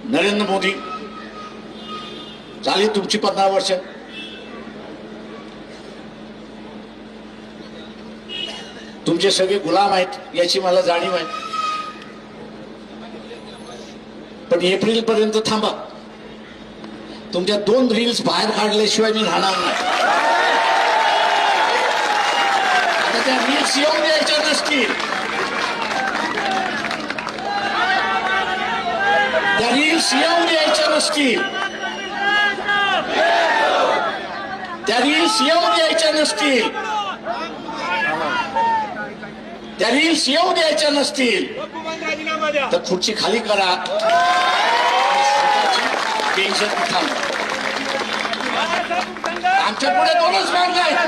नरेंद्र मोदी झाली तुमची 15 वर्ष. तुमचे सगळे गुलाम आहेत याची मला जाणीव आहे. पण एप्रिल पर्यंत थांबा. तुमच्या 2 रील्स बाहेर काढल्याशिवाय मी राहणार नाही. आता त्या रील्स येऊन द्यायच्या नसतील. त्या रील्स येऊन द्यायच्या नसतील. त्या रील्स येऊन द्यायच्या नसतील. त्या रील्स येऊ द्यायच्या नसतील तर खुर्ची खाली करा. टेन्शन थांबवा. आमच्या पुढे 2च मार्ग आहेत.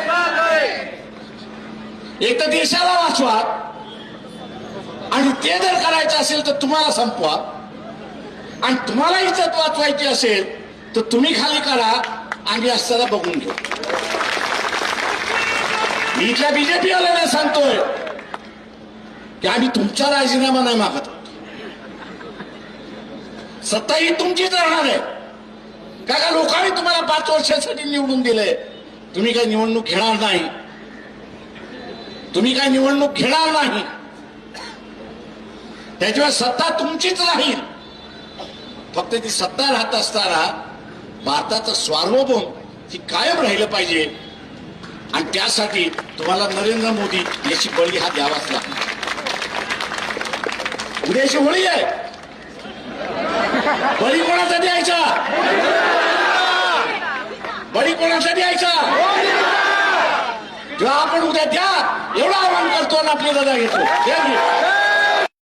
एक तर देशाला वाचवा आणि ते जर करायचं असेल तर तुम्हाला संपवा. आणि तुम्हाला इज्जत वाचवायची असेल तर तुम्ही खाली करा. आम्ही असताना बघून घेऊ. मी इथल्या बीजेपी वाल्यांना सांगतोय की आम्ही तुमचा राजीनामा नाही मागत. सत्ता ही तुमचीच राहणार आहे. का लोकांनी तुम्हाला 5 वर्षासाठी निवडून दिले. तुम्ही काही निवडणूक घेणार नाही. तुम्ही काही निवडणूक घेणार नाही. त्याच्यावर सत्ता तुमचीच राहील. फक्त ती सत्ता राहत असताना भारताचं सार्वभौम ही कायम राहिलं पाहिजे. आणि त्यासाठी तुम्हाला नरेंद्र मोदी याची बळी हा द्यावाच लागणार. उद्याची होळी आहे. बळी कोणाचा द्यायचा. बळी कोणाचा द्यायचा. जेव्हा आपण उद्या द्या एवढं आवाहन करतो आणि आपली रजा घेतो.